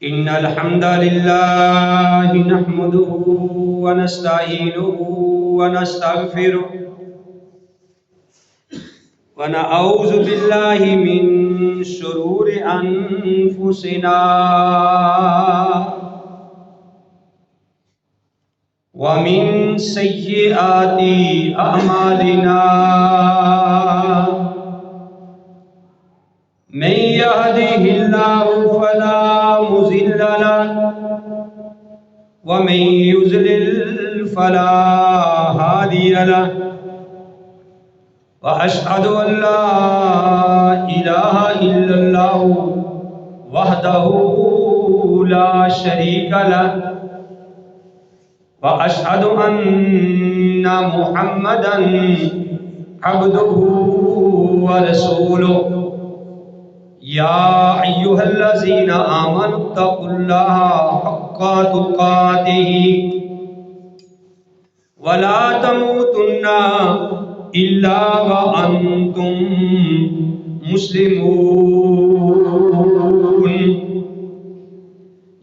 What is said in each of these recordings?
إن الحمد لله نحمده ونستعينه ونستغفره ونعوذ بالله من شرور أنفسنا ومن سيئات أعمالنا من يهده الله فلا مضل له ومن يضلل فلا هادي له وأشهد أن لا إله إلا الله وحده لا شريك له وأشهد أن محمدا عبده ورسوله يا أيها الذين آمنوا اتقوا الله حق تقاته ولا تموتن إلا وأنتم مسلمون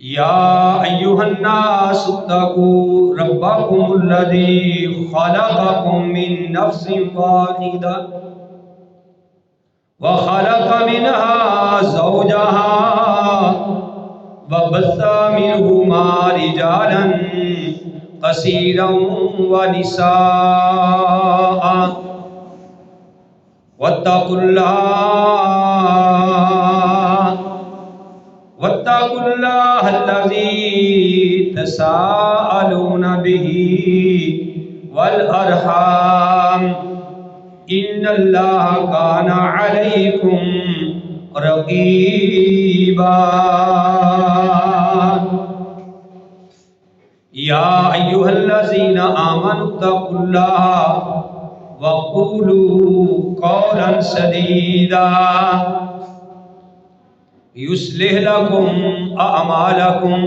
يا أيها الناس اتقوا ربكم الذي خلقكم من نفس واحدة وخلق منها زوجها وبث منهما رجالا كثيرا ونساء واتقوا الله الذي تساءلون به والأرحام إن الله كان عليكم رقيبا يا أيها الذين آمنوا اتقوا الله وقولوا قولا سديدا يصلح لكم أعمالكم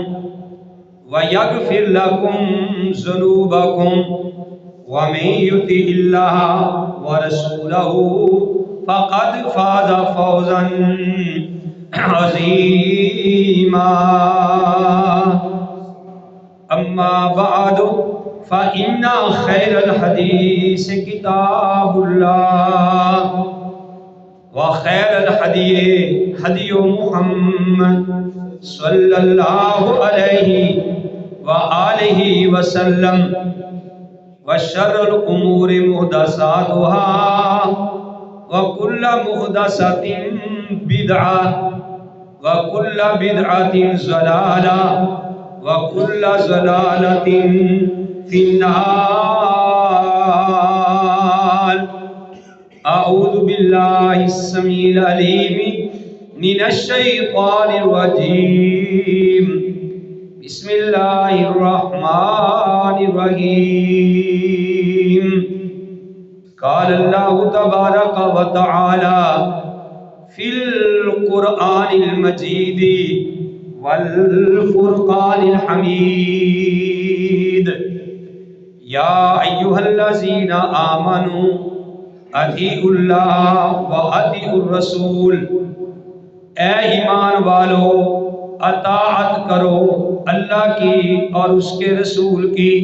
ويغفر لكم ذنوبكم ومن يطع الله ورسوله فقد فاز فوزا عظيما أما بعد فإن خير الحديث كتاب الله وخير الهدي هدي محمد صلى الله عليه وآله وسلم وشر الأمور محدثاتها وكل محدثة بدعة وكل بدعة ضلالة وكل ضلالة في النار. أعوذ بالله السميع العليم من الشيطان الرجيم. بسم الله الرحمن الرحيم. قال الله تبارك وتعالى في القرآن المجيد والفرقان الحميد يا أيها الذين آمنوا اطیعوا اللہ واطیعوا الرسول، اے ایمان والو اطاعت کرو اللہ کی اور اس کے رسول کی.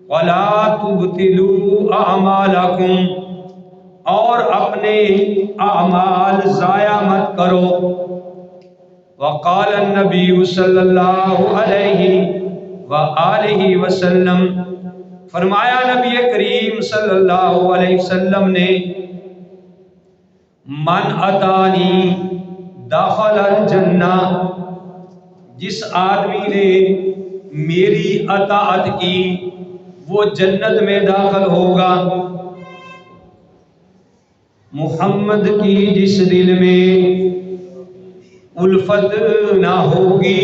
ولا تبطلوا اعمالکم، اور اپنے اعمال ضائع مت کرو. وقال النبی صلی اللہ علیہ وآلہ وسلم، فرمایا نبی کریم صلی اللہ علیہ وسلم نے، من اتانی دخل الجنہ، جس آدمی نے میری اطاعت کی وہ جنت میں داخل ہوگا. محمد کی جس دل میں الفت نہ ہوگی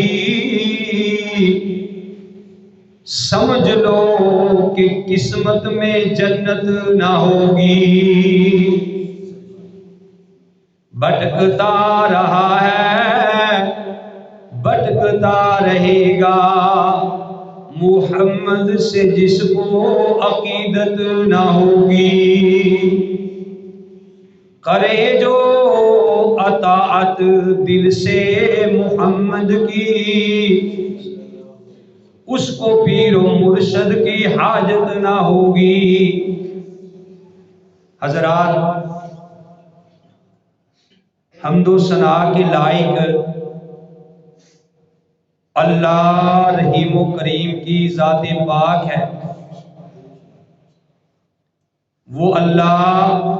سمجھ لو کہ قسمت میں جنت نہ ہوگی. بھٹکتا رہا ہے بھٹکتا رہے گا محمد سے جس کو عقیدت نہ ہوگی. کرے جو اطاعت دل سے محمد کی، اس کو پیر و مرشد کی حاجت نہ ہوگی۔ حضرات، حمد و ثنا کے لائق اللہ رحیم و کریم کی ذات پاک ہے۔ وہ اللہ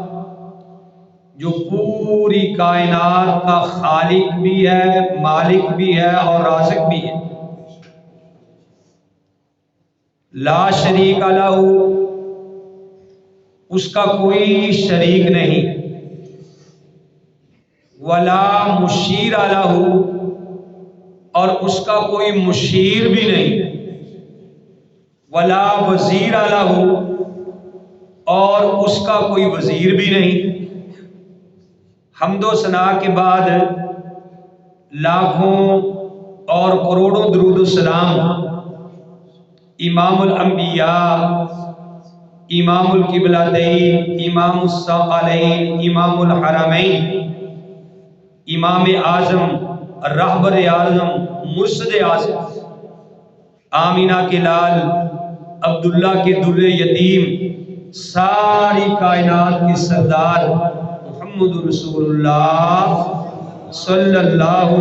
جو پوری کائنات کا خالق بھی ہے، مالک بھی ہے اور رازق بھی ہے۔ لا شریک لہ، اس کا کوئی شریک نہیں، ولا مشیر لہ، اور اس کا کوئی مشیر بھی نہیں، ولا وزیر لہ، اور اس کا کوئی وزیر بھی نہیں۔ حمد و ثنا کے بعد لاکھوں اور کروڑوں درود و سلام امام الانبیاء، امام القبلتین، امام الثقلین، امام الحرمین، امام اعظم، رہبر اعظم، مرشد اعظم، آمینہ کے لال، عبداللہ کے در یتیم، ساری کائنات کے سردار محمد رسول اللہ صلی اللہ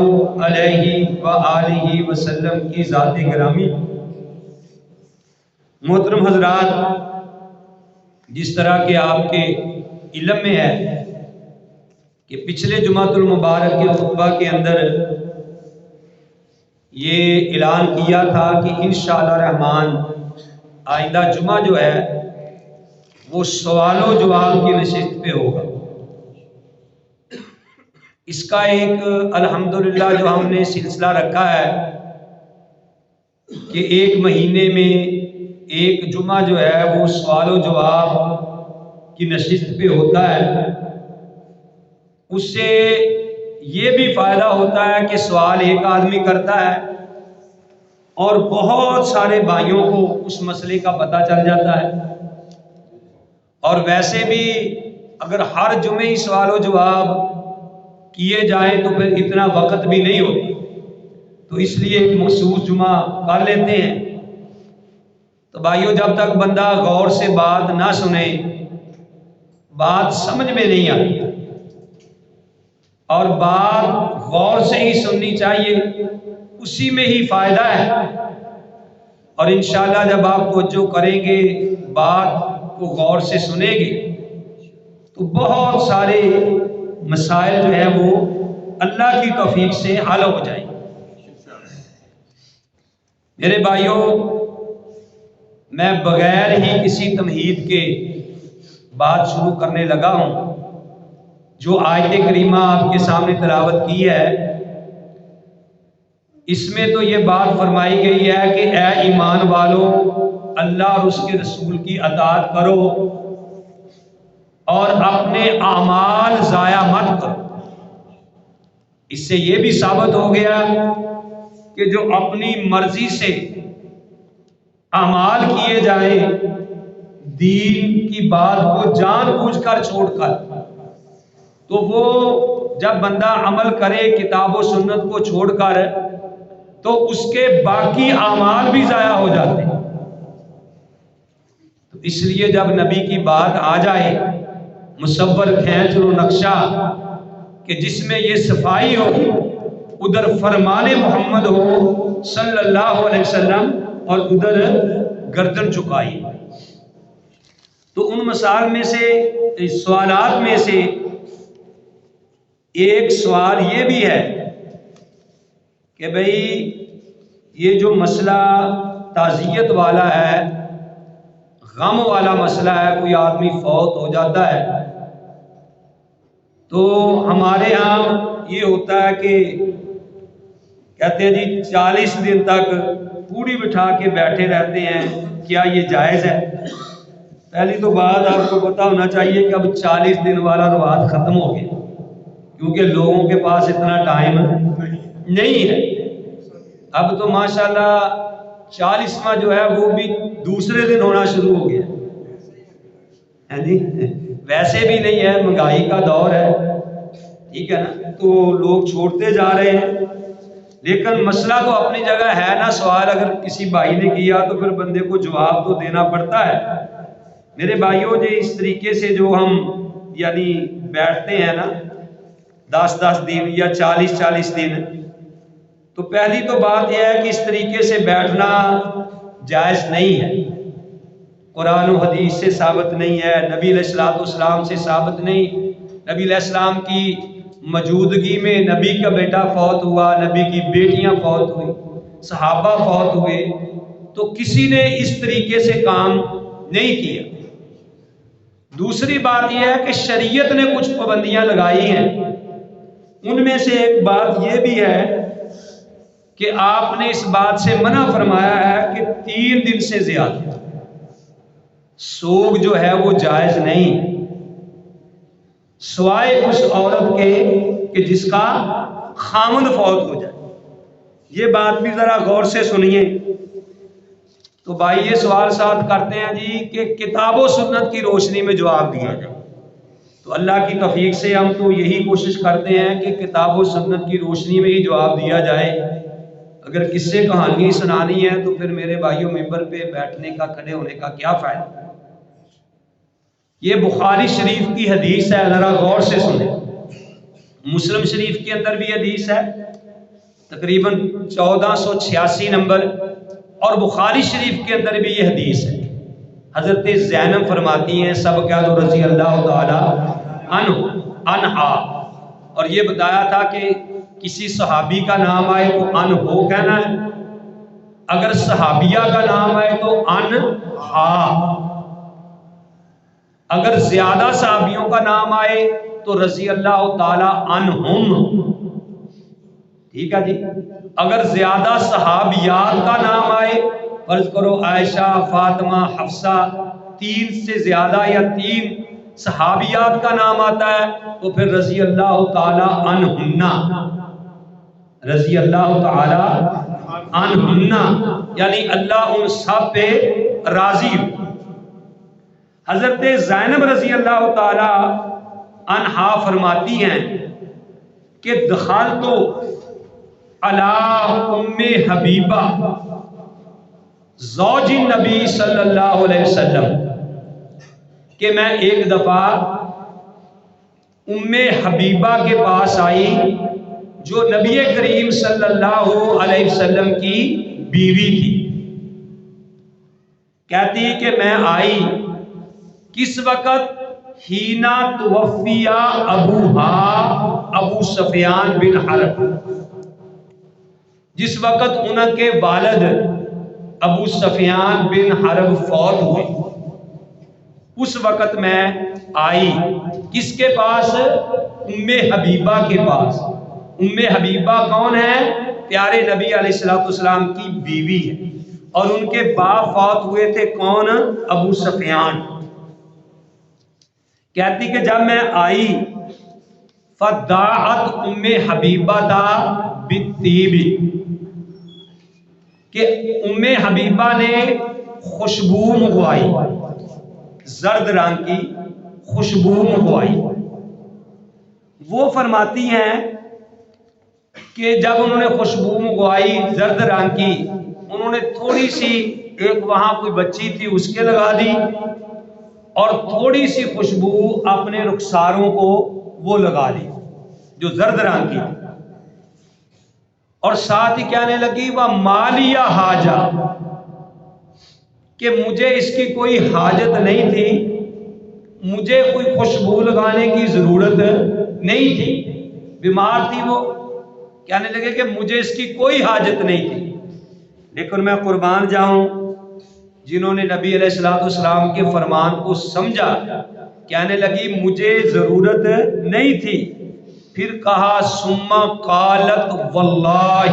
علیہ وآلہ وسلم کی ذات گرامی۔ محترم حضرات، جس طرح کہ آپ کے علم میں ہے کہ پچھلے جمعۃ المبارک کے خطبہ کے اندر یہ اعلان کیا تھا کہ انشاءاللہ الرحمن آئندہ جمعہ جو ہے وہ سوال و جواب کی نشست پہ ہوگا۔ اس کا ایک الحمدللہ جو ہم نے سلسلہ رکھا ہے کہ ایک مہینے میں ایک جمعہ جو ہے وہ سوال و جواب کی نشست پہ ہوتا ہے۔ اس سے یہ بھی فائدہ ہوتا ہے کہ سوال ایک آدمی کرتا ہے اور بہت سارے بھائیوں کو اس مسئلے کا پتہ چل جاتا ہے، اور ویسے بھی اگر ہر جمعے ہی سوال و جواب کیے جائیں تو پھر اتنا وقت بھی نہیں ہوتا، تو اس لیے ایک مخصوص جمعہ کر لیتے ہیں۔ تو بھائیوں، جب تک بندہ غور سے بات نہ سنے، بات سمجھ میں نہیں آتی، اور بات غور سے ہی سننی چاہیے، اسی میں ہی فائدہ ہے۔ اور انشاءاللہ جب آپ توجہ کریں گے، بات کو غور سے سنیں گے، تو بہت سارے مسائل جو ہیں وہ اللہ کی توفیق سے حل ہو جائیں گے۔ میرے بھائیوں، میں بغیر ہی کسی تمہید کے بات شروع کرنے لگا ہوں۔ جو آیت کریمہ آپ کے سامنے تلاوت کی ہے، اس میں تو یہ بات فرمائی گئی ہے کہ اے ایمان والو، اللہ اور اس کے رسول کی اطاعت کرو اور اپنے اعمال ضائع مت کرو۔ اس سے یہ بھی ثابت ہو گیا کہ جو اپنی مرضی سے اعمال کیے جائیں، دین کی بات کو جان بوجھ کر چھوڑ کر، تو وہ جب بندہ عمل کرے کتاب و سنت کو چھوڑ کر، تو اس کے باقی اعمال بھی ضائع ہو جاتے ہیں۔ تو اس لیے جب نبی کی بات آ جائے، مصور کھینچ لو نقشہ کہ جس میں یہ صفائی ہو، ادھر فرمان محمد ہو صلی اللہ علیہ وسلم اور ادھر گردن چکائی، تو ان مسائل میں سے، سوالات میں سے ایک سوال یہ بھی ہے کہ بھئی یہ جو مسئلہ تعزیت والا ہے، غم والا مسئلہ ہے، کوئی آدمی فوت ہو جاتا ہے تو ہمارے ہاں یہ ہوتا ہے کہ کہتے ہیں جی 40 دن تک پوری بٹھا کے بیٹھے رہتے ہیں، کیا یہ جائز ہے؟ پہلی تو بات آپ کو پتہ ہونا چاہیے کہ اب 40 دن والا رواج ختم ہو گیا، کیونکہ لوگوں کے پاس اتنا ٹائم نہیں ہے۔ اب تو ماشاءاللہ 40واں جو ہے وہ بھی دوسرے دن ہونا شروع ہو گیا ہے جی، ویسے بھی نہیں ہے، مہنگائی کا دور ہے، ٹھیک ہے نا، تو لوگ چھوڑتے جا رہے ہیں، لیکن مسئلہ تو اپنی جگہ ہے نا۔ سوال اگر کسی بھائی نے کیا تو پھر بندے کو جواب تو دینا پڑتا ہے۔ میرے بھائیوں، جو اس طریقے سے جو ہم یعنی بیٹھتے ہیں نا 10 دن یا 40 دن، تو پہلی تو بات یہ ہے کہ اس طریقے سے بیٹھنا جائز نہیں ہے، قرآن و حدیث سے ثابت نہیں ہے، نبی علیہ السلام سے ثابت نہیں۔ نبی علیہ السلام کی موجودگی میں نبی کا بیٹا فوت ہوا، نبی کی بیٹیاں فوت ہوئی، صحابہ فوت ہوئے، تو کسی نے اس طریقے سے کام نہیں کیا۔ دوسری بات یہ ہے کہ شریعت نے کچھ پابندیاں لگائی ہیں، ان میں سے ایک بات یہ بھی ہے کہ آپ نے اس بات سے منع فرمایا ہے کہ 3 دن سے زیادہ سوگ جو ہے وہ جائز نہیں، سوائے اس عورت کے کہ جس کا خامند فوت ہو جائے۔ یہ بات بھی ذرا غور سے سنیے۔ تو بھائی یہ سوال ساتھ کرتے ہیں جی کہ کتاب و سنت کی روشنی میں جواب دیا جائے، تو اللہ کی توفیق سے ہم تو یہی کوشش کرتے ہیں کہ کتاب و سنت کی روشنی میں ہی جواب دیا جائے۔ اگر قصے کہانی سنانی ہے تو پھر میرے بھائیوں ممبر پہ بیٹھنے کا، کھڑے ہونے کا کیا فائدہ؟ یہ بخاری شریف کی حدیث ہے، ذرا غور سے سنیں۔ مسلم شریف کے اندر بھی حدیث ہے، تقریباً 1486 نمبر، اور بخاری شریف کے اندر بھی یہ حدیث ہے۔ حضرت زینب فرماتی ہیں سب کیا تو رضی اللہ تعالی عنہا، اور یہ بتایا تھا کہ کسی صحابی کا نام آئے تو ہو کہنا ہے، اگر صحابیہ کا نام آئے تو ہا، اگر زیادہ صحابیوں کا نام آئے تو رضی اللہ تعالی عنہم، ٹھیک ہے جی۔ اگر زیادہ صحابیات کا نام آئے، فرض کرو عائشہ، فاطمہ، حفصہ، 3 سے زیادہ یا 3 صحابیات کا نام آتا ہے تو پھر رضی اللہ تعالی عنہن، رضی اللہ تعالی عنہن، یعنی اللہ ان سب پہ راضی ہو۔ حضرت زینب رضی اللہ تعالی عنہا فرماتی ہیں کہ دخلت علی ام حبیبہ زوج نبی صلی اللہ علیہ وسلم، کہ میں ایک دفعہ ام حبیبہ کے پاس آئی جو نبی کریم صلی اللہ علیہ وسلم کی بیوی تھی۔ کہتی کہ میں آئی کس وقت؟ ہینا توفیا ابو سفیان بن حرب، جس وقت ان کے والد ابو سفیان بن حرب فوت ہوئے، اس وقت میں آئی کس کے پاس؟ ام حبیبہ کے پاس۔ ام حبیبہ کون ہے؟ پیارے نبی علیہ السلام کی بیوی ہے، اور ان کے باپ فوت ہوئے تھے کون؟ ابو سفیان۔ کہتی کہ جب میں آئی فداعت ام حبیبہ بالطیب، کہ ام حبیبہ نے خوشبو منگوائی، زرد رنگ کی خوشبو منگوائی۔ وہ فرماتی ہیں کہ جب انہوں نے خوشبو منگوائی زرد رنگ کی، انہوں نے تھوڑی سی، ایک وہاں کوئی بچی تھی اس کے لگا دی، اور تھوڑی سی خوشبو اپنے رخساروں کو وہ لگا لی جو زرد رنگ کی، اور ساتھ ہی کہنے لگی وہ مالیہ حاجہ، کہ مجھے اس کی کوئی حاجت نہیں تھی، مجھے کوئی خوشبو لگانے کی ضرورت نہیں تھی، بیمار تھی وہ، کہنے لگے کہ مجھے اس کی کوئی حاجت نہیں تھی۔ لیکن میں قربان جاؤں جنہوں نے نبی علیہ السلام کے فرمان کو سمجھا، کہنے لگی مجھے ضرورت نہیں تھی۔ پھر کہا ثم قالت واللہ،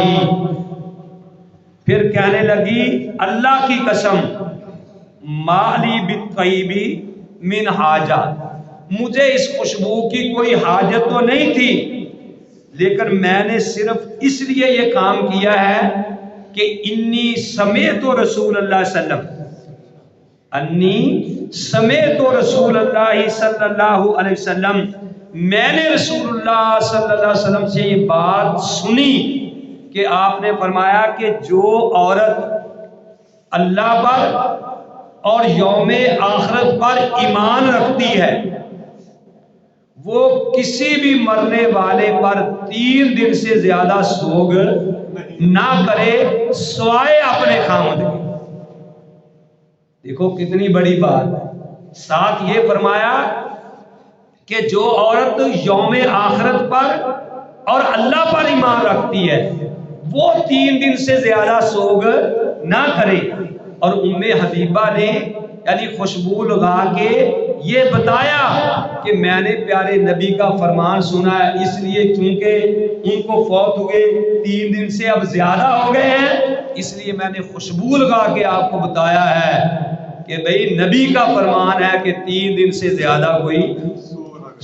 پھر کہنے لگی اللہ کی قسم، مالی بالطیب من حاجہ، مجھے اس خوشبو کی کوئی حاجت تو نہیں تھی، لیکن میں نے صرف اس لیے یہ کام کیا ہے کہ انی سمیت رسول اللہ صلی اللہ علیہ وسلم، انی سمیت رسول اللہ صلی اللہ علیہ وسلم میں نے رسول اللہ صلی اللہ علیہ وسلم سے یہ بات سنی کہ آپ نے فرمایا کہ جو عورت اللہ پر اور یوم آخرت پر ایمان رکھتی ہے وہ کسی بھی مرنے والے پر 3 دن سے زیادہ سوگ نہ کرے سوائے اپنے خامد کے۔ دیکھو کتنی بڑی بات ہے۔ ساتھ یہ فرمایا کہ جو عورت یوم آخرت پر اور اللہ پر ایمان رکھتی ہے وہ 3 دن سے زیادہ سوگ نہ کرے۔ اور حبیبہ نے یعنی خوشبو لگا کے یہ بتایا کہ میں نے پیارے نبی کا فرمان سنا ہے، اس لیے کیونکہ ان کو فوت ہوئے 3 دن سے اب زیادہ ہو گئے ہیں، اس لیے میں نے خوشبو لگا کے آپ کو بتایا ہے کہ بھئی نبی کا فرمان ہے کہ 3 دن سے زیادہ کوئی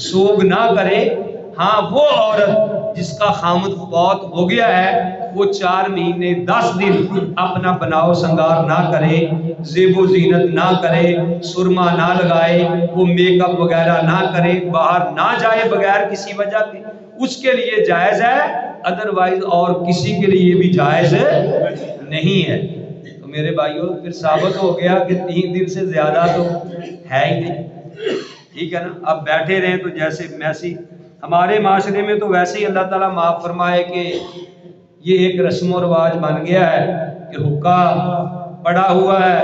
سوگ نہ کرے۔ ہاں وہ عورت جس کا خامد فوت ہو گیا ہے وہ 4 مہینے 10 دن اپنا بناؤ سنگار نہ کرے، زیب و زینت نہ کرے، سرما نہ لگائے، وہ میک اپ وغیرہ نہ کرے، باہر نہ جائے بغیر کسی وجہ کے، اس کے لیے جائز ہے، ادروائز اور کسی کے لیے بھی جائز نہیں ہے۔ تو میرے بھائیوں پھر ثابت ہو گیا کہ 3 دن سے زیادہ تو ہے ہی نہیں، ٹھیک ہے نا۔ اب بیٹھے رہیں تو جیسے میسی ہمارے معاشرے میں تو ویسے ہی اللہ تعالیٰ معاف فرمائے کہ یہ ایک رسم و رواج بن گیا ہے کہ حقہ پڑا ہوا ہے،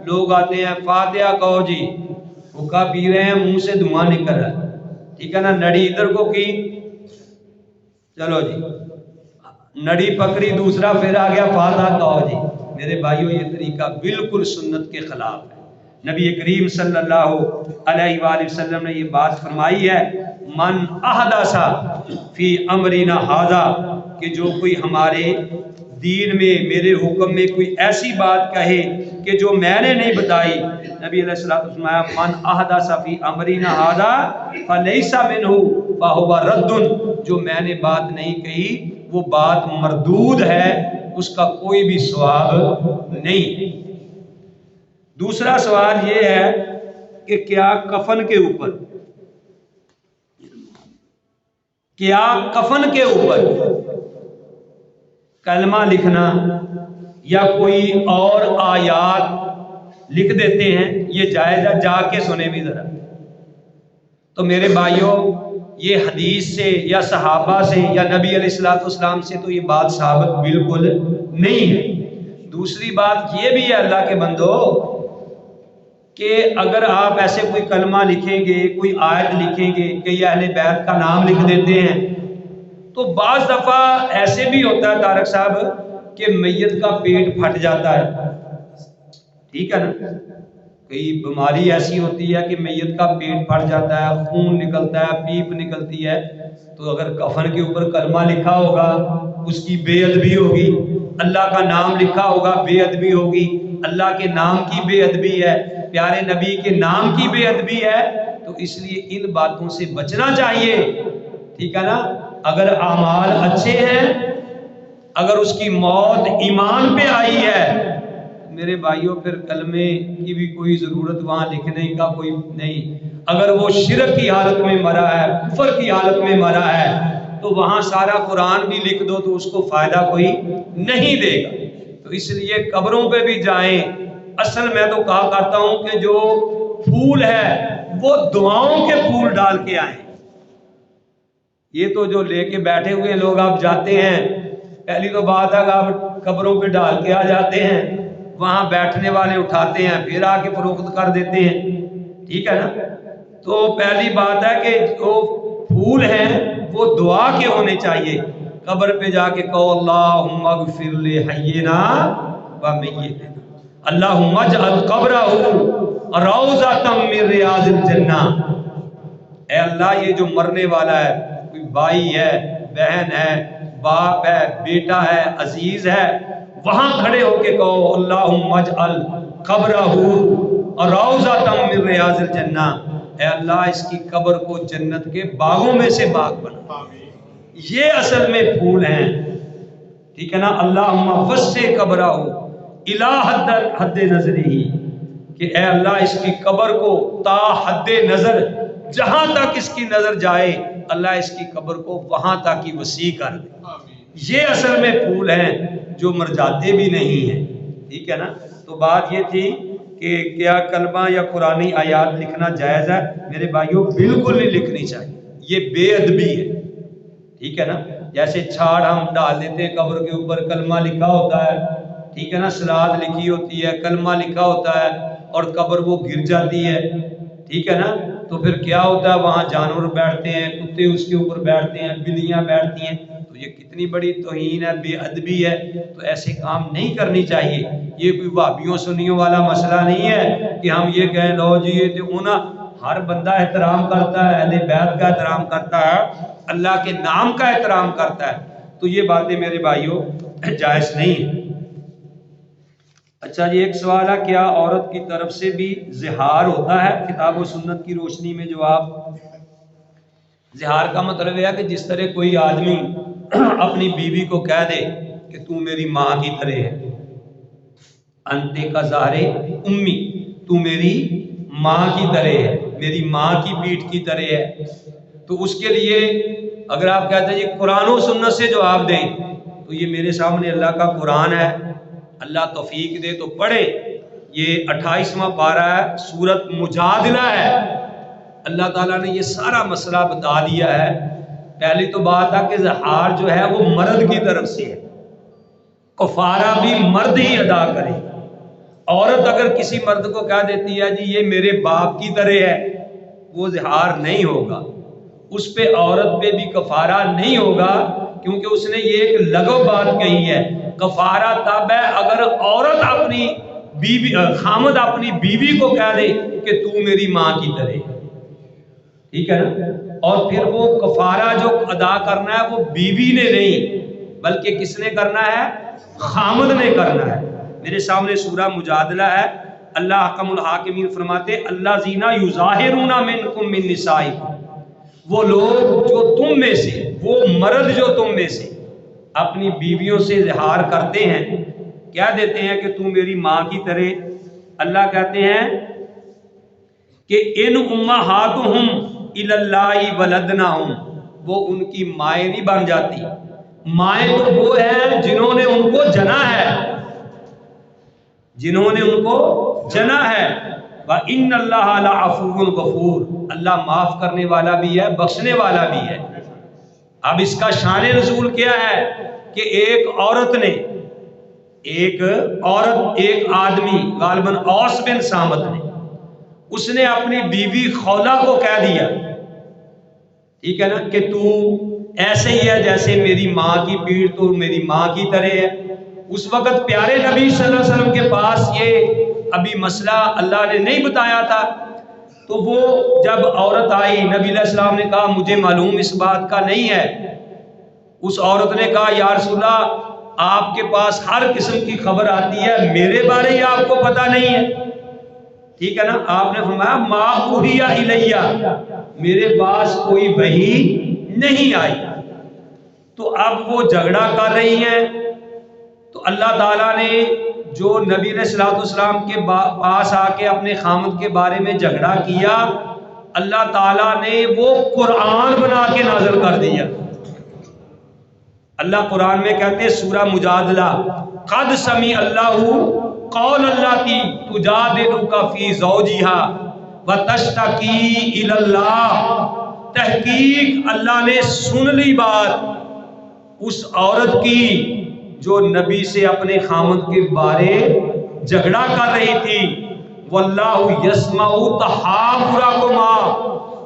لوگ آتے ہیں فاتحہ کہو جی، حقہ پی رہے ہیں منہ سے دھواں نکل رہا ہے، ٹھیک ہے نا، نڑی ادھر کو کی، چلو جی نڑی پکڑی دوسرا پھر آ گیا فاتحہ کہو جی۔ میرے بھائیوں یہ طریقہ بالکل سنت کے خلاف ہے۔ نبی کریم صلی اللہ علیہ وآلہ وسلم نے یہ بات فرمائی ہے، من احدث فی امرنا ھذا، کہ جو کوئی ہمارے دین میں میرے حکم میں کوئی ایسی بات کہے کہ جو میں نے نہیں بتائی، نبی علیہ الصلوۃ والسلام من احدث فی امرنا ھذا فلیس منہ فہو رد، جو میں نے بات نہیں کہی وہ بات مردود ہے، اس کا کوئی بھی ثواب نہیں۔ دوسرا سوال یہ ہے کہ کیا کفن کے اوپر کلمہ لکھنا یا کوئی اور آیات لکھ دیتے ہیں یہ جائز ہے؟ جا کے سنیں بھی ذرا۔ تو میرے بھائیوں یہ حدیث سے یا صحابہ سے یا نبی علیہ الصلوۃ والسلام سے تو یہ بات ثابت بالکل نہیں ہے۔ دوسری بات یہ بھی ہے اللہ کے بندو کہ اگر آپ ایسے کوئی کلمہ لکھیں گے، کوئی آیت لکھیں گے کہ اہل بیت کا نام لکھ دیتے ہیں، تو بعض دفعہ ایسے بھی ہوتا ہے طارق صاحب کہ میت کا پیٹ پھٹ جاتا ہے، ٹھیک ہے نا، کئی بیماری ایسی ہوتی ہے کہ میت کا پیٹ پھٹ جاتا ہے، خون نکلتا ہے، پیپ نکلتی ہے، تو اگر کفن کے اوپر کلمہ لکھا ہوگا اس کی بے ادبی ہوگی، اللہ کا نام لکھا ہوگا بے ادبی ہوگی، اللہ کے نام کی بے ادبی ہے، پیارے نبی کے نام کی بے ادبی ہے، تو اس لیے ان باتوں سے بچنا چاہیے، ٹھیک ہے نا۔ اگر اعمال اچھے ہیں، اگر اس کی موت ایمان پہ آئی ہے، میرے بھائیوں پھر کلمے کی بھی کوئی ضرورت وہاں لکھنے کا کوئی نہیں۔ اگر وہ شرک کی حالت میں مرا ہے، کفر کی حالت میں مرا ہے، تو وہاں سارا قرآن بھی لکھ دو تو اس کو فائدہ کوئی نہیں دے گا۔ تو اس لیے قبروں پہ بھی جائیں، اصل میں تو کہا کرتا ہوں کہ جو پھول ہے وہ دعاؤں کے پھول ڈال کے آئیں۔ یہ تو جو لے کے بیٹھے ہوئے لوگ آپ جاتے ہیں، پہلی تو بات ہے کہ آپ قبروں پہ ڈال کے آ جاتے ہیں، وہاں بیٹھنے والے اٹھاتے ہیں پھر آ کے فروخت کر دیتے ہیں، ٹھیک ہے نا۔ تو پہلی بات ہے کہ جو پھول ہیں وہ دعا کے ہونے چاہیے، قبر پہ جا کے کہو اللہم اغفر لحینا و میتنا، اللہم اجعل قبرہ روضۃ من ریاض الجنہ، اے اللہ یہ جو مرنے والا ہے، کوئی بھائی ہے، بہن ہے، باپ ہے، بیٹا ہے، عزیز ہے، وہاں کھڑے ہو کے کہو اللہم اجعل قبرہ روضۃ من ریاض الجنہ، اے اللہ اس کی قبر کو جنت کے باغوں میں سے باغ بنا۔ یہ اصل میں پھول ہیں، ٹھیک ہے نا۔ اللہم وسع قبرہ الی حد نظرہ، کہ اے اللہ اس کی قبر کو تا حد نظر، جہاں تک اس کی نظر جائے اللہ اس کی قبر کو وہاں تک کی وسیع کر دے۔ یہ اصل میں پھول ہیں جو مرجاتے بھی نہیں ہیں، ٹھیک ہے نا۔ تو بات یہ تھی کہ کیا کلمہ یا قرآنی آیات لکھنا جائز ہے؟ میرے بھائیوں بالکل نہیں لکھنی چاہیے، یہ بے ادبی ہے، ٹھیک ہے نا۔ جیسے چھاڑ ہم ڈال دیتے ہیں قبر کے اوپر، کلمہ لکھا ہوتا ہے، ٹھیک ہے نا، سلاد لکھی ہوتی ہے، کلمہ لکھا ہوتا ہے، اور قبر وہ گر جاتی ہے، ٹھیک ہے نا۔ تو پھر کیا ہوتا ہے، وہاں جانور بیٹھتے ہیں، کتے اس کے اوپر بیٹھتے ہیں، بلیاں بیٹھتی ہیں، تو یہ کتنی بڑی توہین ہے، بے ادبی ہے۔ تو ایسے کام نہیں کرنی چاہیے۔ یہ کوئی وہابیوں سنیوں والا مسئلہ نہیں ہے کہ ہم یہ کہیں لو جی یہ تو ہونا۔ ہر بندہ احترام کرتا ہے، اہل بیت کا احترام کرتا ہے، اللہ کے نام کا احترام کرتا ہے، تو یہ باتیں میرے بھائیوں جائز نہیں ہیں۔ اچھا جی، ایک سوال ہے، کیا عورت کی طرف سے بھی زہار ہوتا ہے؟ کتاب و سنت کی روشنی میں جواب۔ زہار کا مطلب ہے کہ جس طرح کوئی آدمی اپنی بیوی کو کہہ دے کہ تو میری ماں کی طرح ہے، انتے کا ظاہر امی، تو میری ماں کی طرح ہے، میری ماں کی پیٹھ کی طرح ہے، تو اس کے لیے اگر آپ کہتے ہیں یہ قرآن و سنت سے جواب دیں، تو یہ میرے سامنے اللہ کا قرآن ہے، اللہ توفیق دے تو پڑھیں۔ یہ 28واں پارہ ہے، سورت مجادلہ ہے، اللہ تعالیٰ نے یہ سارا مسئلہ بتا دیا ہے۔ پہلی تو بات ہے کہ زہار جو ہے وہ مرد کی طرف سے ہے، کفارہ بھی مرد ہی ادا کرے۔ عورت اگر کسی مرد کو کہہ دیتی ہے جی یہ میرے باپ کی طرح ہے، وہ زہار نہیں ہوگا، اس پہ عورت پہ بھی کفارہ نہیں ہوگا، کیونکہ اس نے یہ ایک لغو بات کہی ہے۔ کفارہ تب ہے اگر عورت اپنی بیوی، خامد اپنی بیوی کو کہہ دے کہ تو میری ماں کی طرح ہے، ٹھیک ہے نا۔ اور پھر وہ کفارہ جو ادا کرنا ہے وہ بیوی نے نہیں بلکہ کس نے کرنا ہے؟ خامد نے کرنا ہے۔ میرے سامنے سورہ مجادلہ ہے، اللہ حکم الحاکمین فرماتے اللہ زینا یظاہرون منکم من نسائکم، وہ لوگ جو تم میں سے، وہ مرد جو تم میں سے اپنی بیویوں سے اظہار کرتے ہیں، کہہ دیتے ہیں کہ تم میری ماں کی طرح، اللہ کہتے ہیں کہ ان امہاتہم الی اللہ ولدناہم، وہ ان کی مائیں نہیں بن جاتی، مائیں تو وہ ہیں جنہوں نے ان کو جنا ہے، جنہوں نے ان کو جنا ہے۔ وَإِنَّ اللَّهَ لَعَفُوٌّ غَفُورٌ، اللہ معاف کرنے والا بھی ہے، بخشنے والا بھی ہے۔ اب اس کا شان نزول کیا ہے کہ ایک عورت نے، ایک عورت، ایک آدمی، غالباً اوس بن صامت نے، اس نے اپنی بیوی خولہ کو کہہ دیا، ٹھیک ہے نا، کہ تو ایسے ہی ہے جیسے میری ماں کی پیٹھ، تو میری ماں کی طرح ہے۔ اس وقت پیارے نبی صلی اللہ علیہ وسلم کے پاس یہ ابھی مسئلہ اللہ نے نہیں بتایا تھا، تو وہ جب عورت آئی، نبی علیہ السلام نے کہا مجھے معلوم اس بات کا نہیں ہے۔ اس عورت نے کہا یا رسول اللہ آپ کے پاس ہر قسم کی خبر آتی ہے، میرے بارے ہی آپ کو پتہ نہیں ہے، ٹھیک ہے نا۔ آپ نے فرمایا ما اوحی الیہ، میرے پاس کوئی وحی نہیں آئی۔ تو اب وہ جھگڑا کر رہی ہیں، تو اللہ تعالیٰ نے جو نبی علیہ الصلوۃ والسلام کے پاس آ کے اپنے خامد کے بارے میں جھگڑا کیا، اللہ تعالیٰ نے وہ قرآن بنا کے نازل کر دیا۔ اللہ قرآن میں کہتے ہیں سورہ مجادلہ، قد سمع اللہ قول اللاتی تجادلک فی زوجہا وتشتکی الی اللہ، تحقیق اللہ نے سن لی بات اس عورت کی جو نبی سے اپنے خامد کے بارے جھگڑا کر رہی تھی۔ واللہ یسمع تحاورکما،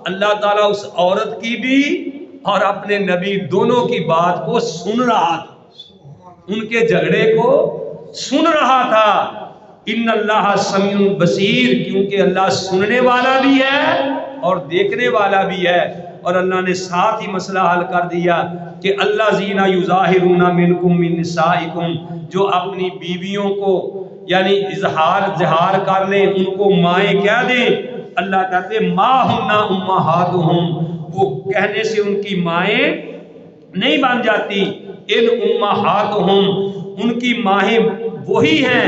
اللہ تعالیٰ اس عورت کی بھی اور اپنے نبی دونوں کی بات کو سن رہا تھا، ان کے جھگڑے کو سن رہا تھا۔ ان اللہ سمیع بصیر، کیونکہ اللہ سننے والا بھی ہے اور دیکھنے والا بھی ہے۔ اور اللہ نے ساتھ ہی مسئلہ حل کر دیا کہ اللہ زینا یظاہرون منکم من نسائکم، جو اپنی بیویوں کو یعنی اظہار کر لیں، ان کو مائیں کہہ دیں، اللہ کہتے ما ہن امہاتہم، وہ کہنے سے ان کی مائیں نہیں بن جاتی۔ ان امہاتہم، ان کی مائیں وہی ہیں،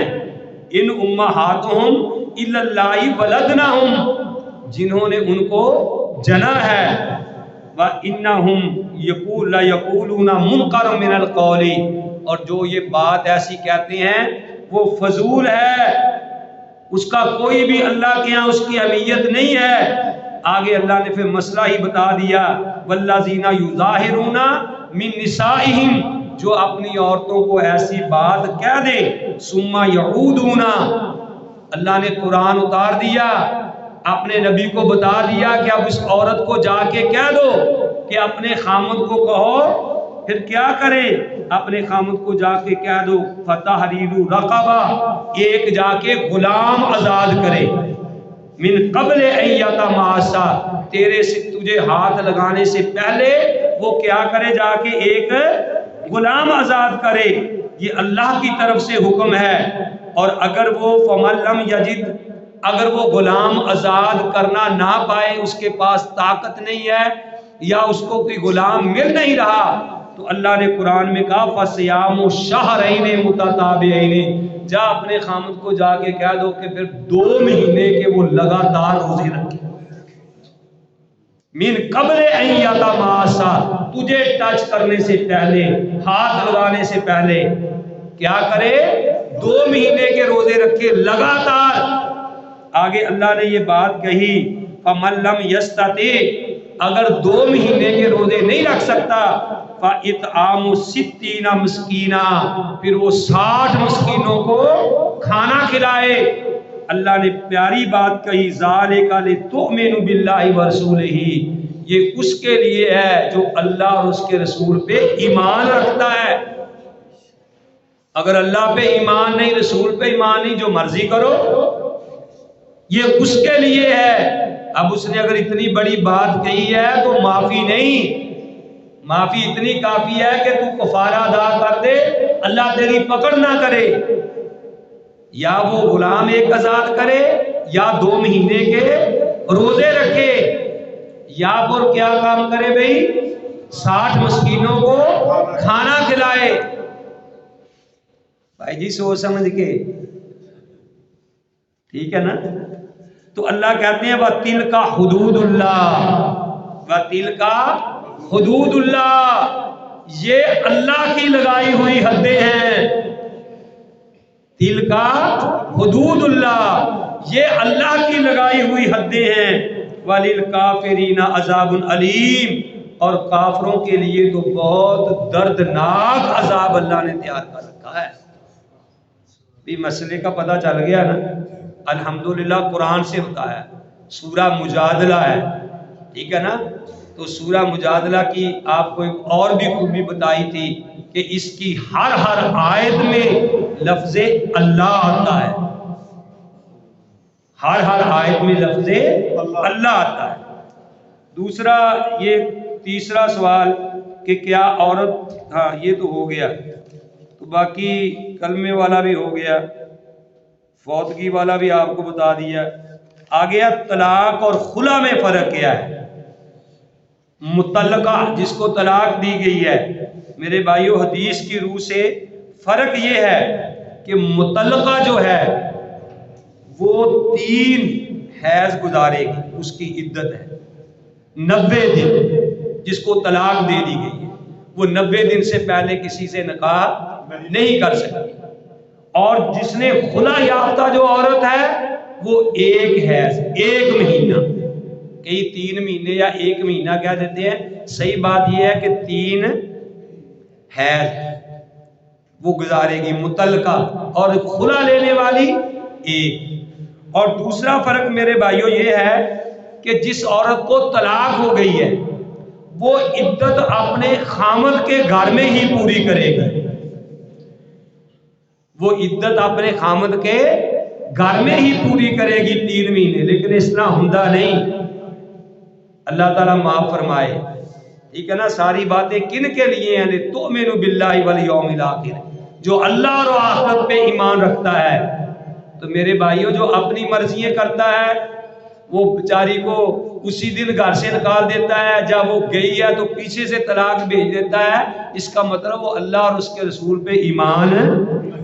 ان امہاتہم الی اللہ ولدناہم، جنہوں نے ان کو جنا ہے۔ وَإِنَّهُمْ لَيَقُولُونَ مُنْكَرٌ مِنَ الْقَوْلِ، اور جو یہ بات ایسی کہتے ہیں وہ فضول ہے، اس کا کوئی بھی اللہ کے ہاں اس کی اہمیت نہیں ہے۔ آگے اللہ نے پھر مسئلہ ہی بتا دیا، وَالَّذِينَ يُظَاهِرُونَ مِن نِّسَائِهِمْ، جو اپنی عورتوں کو ایسی بات کہہ دے، ثُمَّ يَعُودُونَ، اللہ نے قرآن اتار دیا، اپنے نبی کو بتا دیا کہ اب اس عورت کو جا کے کہہ دو کہ اپنے خامد کو کہو، پھر کیا کرے؟ اپنے خامد کو جا کے کہہ دو فَتَحْرِيرُ رَقَبَةٍ، ایک جا کے غلام آزاد کرے، من قبل ان یتماسا، تیرے سے تجھے ہاتھ لگانے سے پہلے وہ کیا کرے؟ جا کے ایک غلام آزاد کرے۔ یہ اللہ کی طرف سے حکم ہے۔ اور اگر وہ فَمَن لَّمْ يَجِدْ، اگر وہ غلام آزاد کرنا نہ پائے، اس کے پاس طاقت نہیں ہے یا اس کو کوئی غلام مل نہیں رہا، تو اللہ نے قرآن میں کہا فَصِيَامُ شَهْرَيْنِ مُتَتَابِعَيْنِ، جا اپنے خامد کو جا کے کہہ دو کہ پھر 2 مہینے کے وہ لگاتار روزے رکھے، من قبل ان یتماسا، تجھے ٹچ کرنے سے پہلے، ہاتھ لگانے سے پہلے کیا کرے؟ 2 مہینے کے روزے رکھے لگاتار۔ آگے اللہ نے یہ بات کہی فَمَن لَّمْ يَسْتَطِعْ، اگر 2 مہینے کے روزے نہیں رکھ سکتا، فَإِطْعَامُ 60 مسکینا، پھر وہ 60 مسکینوں کو کھانا کھلائے۔ اللہ نے پیاری بات کہی ذَلِكَ لِتُؤْمِنُوا بِاللَّهِ وَرَسُولِهِ، یہ اس کے لیے ہے جو اللہ اور اس کے رسول پہ ایمان رکھتا ہے۔ اگر اللہ پہ ایمان نہیں، رسول پہ ایمان نہیں، جو مرضی کرو، یہ اس کے لیے ہے۔ اب اس نے اگر اتنی بڑی بات کہی ہے تو معافی نہیں، معافی اتنی کافی ہے کہ تو کفارہ ادا کر دے، اللہ تیری پکڑ نہ کرے، یا وہ غلام ایک آزاد کرے، یا 2 مہینے کے روزے رکھے، یا پھر کیا کام کرے بھئی؟ 60 مسکینوں کو کھانا کھلائے۔ بھائی جی سوچ سمجھ کے، ٹھیک ہے نا؟ تو اللہ کہتے ہیں وَتِلْكَ حُدُودُ اللَّهِ، وَتِلْكَ حُدُودُ اللَّهِ، یہ اللہ کی لگائی ہوئی حدیں ہیں۔ تِلْكَ حُدُودُ اللَّهِ، یہ اللہ کی لگائی ہوئی حدیں ہیں۔ وَلِلْكَافِرِينَ عَذَابٌ أَلِيمٌ، اور کافروں کے لیے تو بہت دردناک عذاب اللہ نے تیار کر رکھا ہے۔ بھی مسئلے کا پتہ چل گیا نا؟ الحمدللہ قرآن سے ہوتا ہے، سورہ مجادلہ ہے، ٹھیک ہے نا؟ تو سورہ مجادلہ کی آپ کو ایک اور بھی خوبی بتائی تھی کہ اس کی ہر آیت میں لفظ اللہ آتا ہے، ہر آیت میں لفظ اللہ آتا ہے۔ دوسرا یہ تیسرا سوال کہ کیا عورت، ہاں یہ تو ہو گیا، تو باقی کلمے والا بھی ہو گیا، فوتگی والا بھی آپ کو بتا دیا۔ آگے طلاق اور خلا میں فرق کیا ہے؟ مطلقہ جس کو طلاق دی گئی ہے، میرے بھائیو حدیث کی روح سے فرق یہ ہے کہ مطلقہ جو ہے وہ 3 حیض گزارے گی، اس کی عدت ہے 90 دن، جس کو طلاق دے دی گئی ہے وہ 90 دن سے پہلے کسی سے نکاح نہیں کر سکتی۔ اور جس نے خلا یافتہ جو عورت ہے وہ 1 حیض، 1 مہینہ، کئی 3 مہینے یا 1 مہینہ کہہ دیتے ہیں، صحیح بات یہ ہے کہ 3 حیض وہ گزارے گی مطلقہ، اور خلا لینے والی 1۔ اور دوسرا فرق میرے بھائیوں یہ ہے کہ جس عورت کو طلاق ہو گئی ہے وہ عدت اپنے خامد کے گھر میں ہی پوری کرے گی، وہ عدت اپنے خامد کے گھر میں ہی پوری کرے گی 3 مہینے، لیکن اس طرح ہوندا نہیں۔ اللہ تعالیٰ معاف فرمائے، ٹھیک ہے نا؟ ساری باتیں کن کے لیے ہیں؟ لِتُؤْمِنُوا بِاللَّهِ وَالْيَوْمِ الْآخِرِ، جو اللہ اور آخرت پہ ایمان رکھتا ہے۔ تو میرے بھائیوں جو اپنی مرضیاں کرتا ہے وہ بیچاری کو اسی دن گھر سے نکال دیتا ہے، جب وہ گئی ہے تو پیچھے سے طلاق بھیج دیتا ہے، اس کا مطلب وہ اللہ اور اس کے رسول پہ ایمان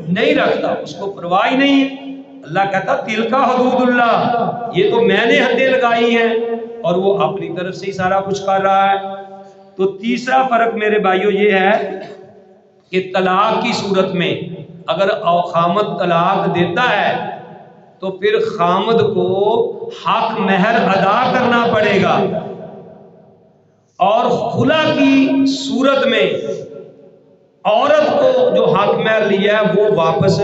نہیں رکھتا، اس کو پرواہ ہی نہیں ہے۔ اللہ کہتا تِلْكَ حُدُودُ اللَّهِ، یہ تو میں نے حدیں لگائی ہیں، اور وہ اپنی طرف سے ہی سارا کچھ کر رہا ہے۔ تو تیسرا فرق میرے بھائیوں یہ ہے کہ طلاق کی صورت میں اگر خامد طلاق دیتا ہے تو پھر خامد کو حق مہر ادا کرنا پڑے گا، اور خلا کی صورت میں عورت کو جو حق مہر لیا ہے وہ واپس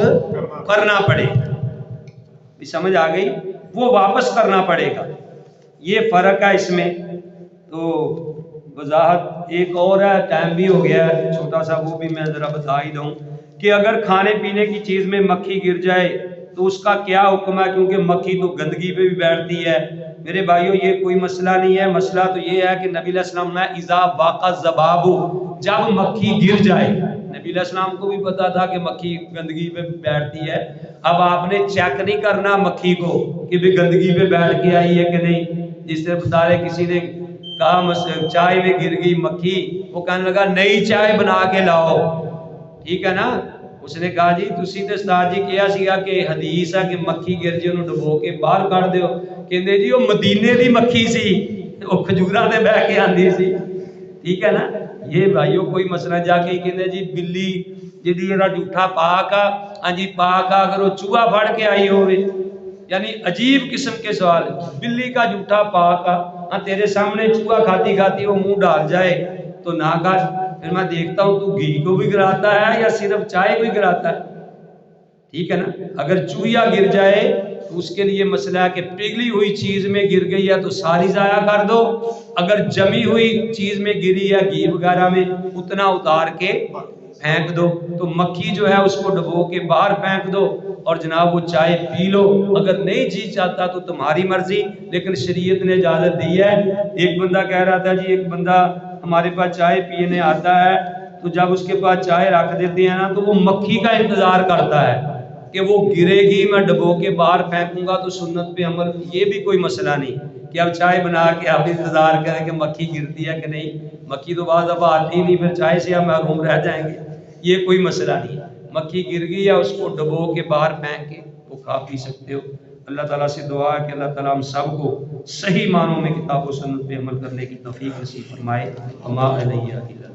کرنا پڑے گا۔ سمجھ آ گئی؟ وہ واپس کرنا پڑے گا، یہ فرق ہے اس میں۔ تو وضاحت ایک اور ہے، ٹائم بھی ہو گیا ہے چھوٹا سا، وہ بھی میں ذرا بتا ہی دوں کہ اگر کھانے پینے کی چیز میں مکھی گر جائے تو اس کا کیا حکم ہے، کیونکہ مکھی تو گندگی پہ بھی بیٹھتی ہے۔ میرے بھائیوں یہ کوئی مسئلہ نہیں ہے، مسئلہ تو یہ ہے کہ نبی علیہ السلام نے اذا واقع الذباب، جب مکھی گر جائے، نبی علیہ السلام کو بھی پتا تھا کہ مکھی گندگی پہ بیٹھتی ہے، اب آپ نے چیک نہیں کرنا مکھی کو کہ بھی گندگی پہ بیٹھ کے آئی ہے کہ نہیں۔ جس طرح بتا رہے کسی نے کہا چائے میں گر گئی مکھی، وہ کہنے لگا نئی چائے بنا کے لاؤ، ٹھیک ہے نا؟ اس نے کہا جی تسی تے استاد جی کیا سیا کہ حدیث ہے کہ مکھی گر جی انہوں ڈبو کے باہر کر دیو، کہندے جی وہ مدینے دی مکھی سی، وہ کھجوراں تے بہ کے آندی سی، ٹھیک ہے نا؟ یہ بھائیوں کوئی مسئلہ جا کے کہندے جی بلی جدی جڑا جھوٹا پاک آ، ہاں جی پاک آ، اگر وہ چوہا پھڑ کے آئی ہوئے، یعنی عجیب قسم کے سوال۔ بلی کا جھوٹا پاک آ، ہاں تیرے سامنے چوہا کھاتی کھاتی وہ منہ ڈال جائے تو نہ کر، پھر میں دیکھتا ہوں تو گھی کو بھی گراتا ہے یا صرف چائے کو ہی گراتا ہے، ٹھیک ہے نا؟ اگر چوہیا گر جائے تو اس کے لیے مسئلہ ہے کہ پگھلی ہوئی چیز میں گر گئی ہے تو ساری ضائع کر دو، اگر جمی ہوئی چیز میں گری ہے گھی وغیرہ میں اتنا اتار کے پھینک دو۔ تو مکھی جو ہے اس کو ڈبو کے باہر پھینک دو اور جناب وہ چائے پی لو، اگر نہیں جی چاہتا تو تمہاری مرضی، لیکن شریعت نے اجازت دی ہے۔ ایک بندہ کہہ رہا تھا جی ایک بندہ ہمارے پاس چائے پینے آتا ہے تو جب اس کے پاس چائے رکھ دیتے ہیں نا تو وہ مکھی کا انتظار کرتا ہے کہ وہ گرے گی میں ڈبو کے باہر پھینکوں گا تو سنت پہ عمل، یہ بھی کوئی مسئلہ نہیں کہ اب چائے بنا کے آپ انتظار کریں کہ مکھی گرتی ہے کہ نہیں، مکھی تو بعض دفعہ آتی نہیں، پھر چائے سے ہم محروم رہ جائیں گے، یہ کوئی مسئلہ نہیں۔ مکھی گر گئی یا اس کو ڈبو کے باہر پھینک کے وہ کھا پی سکتے ہو۔ اللہ تعالیٰ سے دعا ہے کہ اللہ تعالیٰ ہم سب کو صحیح معنوں میں کتاب و سنت پہ عمل کرنے کی توفیق نصیب فرمائے۔ وما علیہ الا